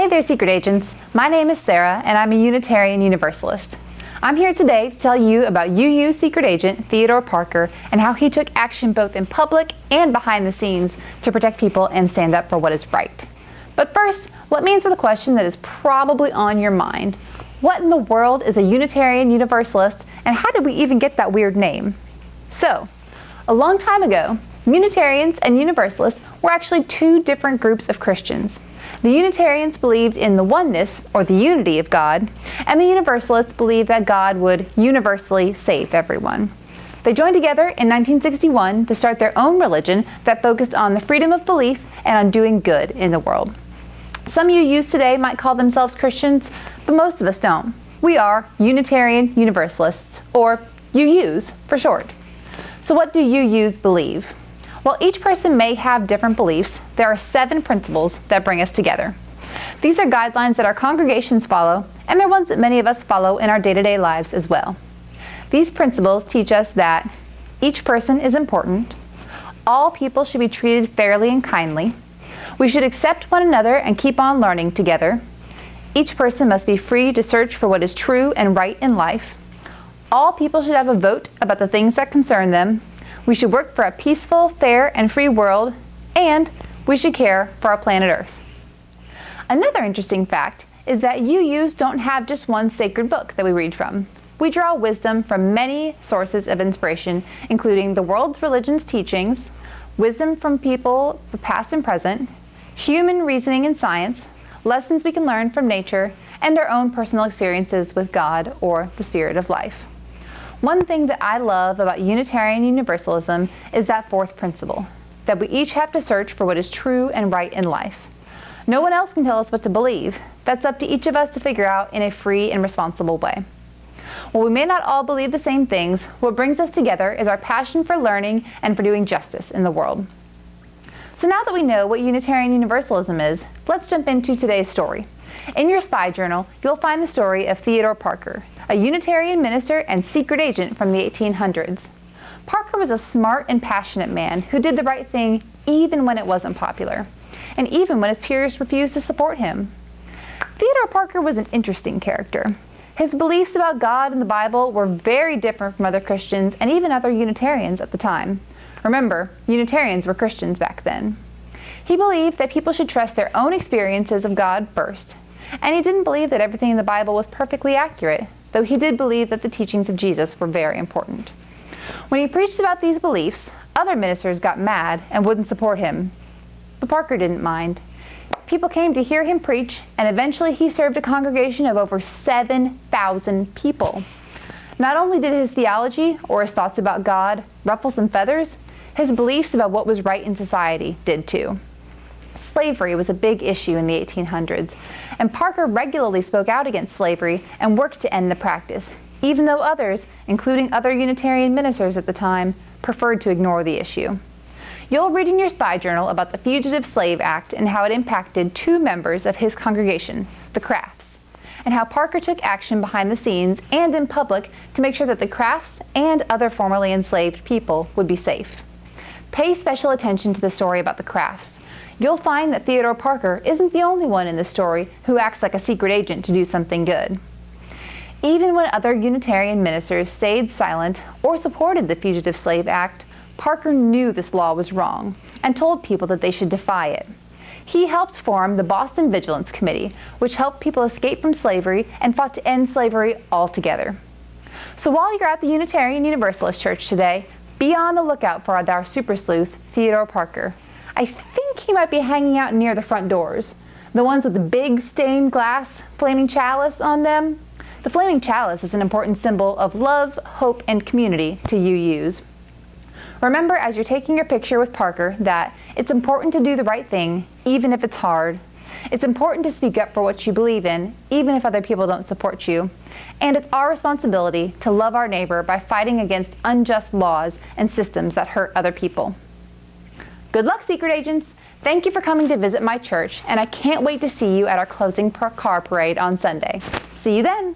Hey there, Secret Agents. My name is Sarah, and I'm a Unitarian Universalist. I'm here today to tell you about UU Secret Agent Theodore Parker and how he took action both in public and behind the scenes to protect people and stand up for what is right. But first, let me answer the question that is probably on your mind. What in the world is a Unitarian Universalist, and how did we even get that weird name? So, a long time ago, Unitarians and Universalists were actually two different groups of Christians. The Unitarians believed in the oneness, or the unity of God, and the Universalists believed that God would universally save everyone. They joined together in 1961 to start their own religion that focused on the freedom of belief and on doing good in the world. Some UUs today might call themselves Christians, but most of us don't. We are Unitarian Universalists, or UUs for short. So what do UUs believe? While each person may have different beliefs, there are 7 principles that bring us together. These are guidelines that our congregations follow, and they're ones that many of us follow in our day-to-day lives as well. These principles teach us that each person is important, all people should be treated fairly and kindly, we should accept one another and keep on learning together, each person must be free to search for what is true and right in life, all people should have a vote about the things that concern them, we should work for a peaceful, fair, and free world, and we should care for our planet Earth. Another interesting fact is that UUs don't have just one sacred book that we read from. We draw wisdom from many sources of inspiration, including the world's religions teachings, wisdom from people past and present, human reasoning and science, lessons we can learn from nature, and our own personal experiences with God or the spirit of life. One thing that I love about Unitarian Universalism is that 4th principle, that we each have to search for what is true and right in life. No one else can tell us what to believe. That's up to each of us to figure out in a free and responsible way. While we may not all believe the same things, what brings us together is our passion for learning and for doing justice in the world. So now that we know what Unitarian Universalism is, let's jump into today's story. In your spy journal, you'll find the story of Theodore Parker, a Unitarian minister and secret agent from the 1800s. Parker was a smart and passionate man who did the right thing even when it wasn't popular, and even when his peers refused to support him. Theodore Parker was an interesting character. His beliefs about God and the Bible were very different from other Christians and even other Unitarians at the time. Remember, Unitarians were Christians back then. He believed that people should trust their own experiences of God first, and he didn't believe that everything in the Bible was perfectly accurate, though he did believe that the teachings of Jesus were very important. When he preached about these beliefs, other ministers got mad and wouldn't support him. But Parker didn't mind. People came to hear him preach, and eventually he served a congregation of over 7,000 people. Not only did his theology, or his thoughts about God, ruffle some feathers, his beliefs about what was right in society did too. Slavery was a big issue in the 1800s, and Parker regularly spoke out against slavery and worked to end the practice, even though others, including other Unitarian ministers at the time, preferred to ignore the issue. You'll read in your spy journal about the Fugitive Slave Act and how it impacted 2 members of his congregation, the Crafts, and how Parker took action behind the scenes and in public to make sure that the Crafts and other formerly enslaved people would be safe. Pay special attention to the story about the Crafts. You'll find that Theodore Parker isn't the only one in this story who acts like a secret agent to do something good. Even when other Unitarian ministers stayed silent or supported the Fugitive Slave Act, Parker knew this law was wrong and told people that they should defy it. He helped form the Boston Vigilance Committee, which helped people escape from slavery and fought to end slavery altogether. So while you're at the Unitarian Universalist Church today, be on the lookout for our super sleuth, Theodore Parker. I think he might be hanging out near the front doors, the ones with the big stained glass flaming chalice on them. The flaming chalice is an important symbol of love, hope, and community to UUs. Remember as you're taking your picture with Parker that it's important to do the right thing, even if it's hard. It's important to speak up for what you believe in, even if other people don't support you. And it's our responsibility to love our neighbor by fighting against unjust laws and systems that hurt other people. Good luck, secret agents! Thank you for coming to visit my church, and I can't wait to see you at our closing car parade on Sunday. See you then!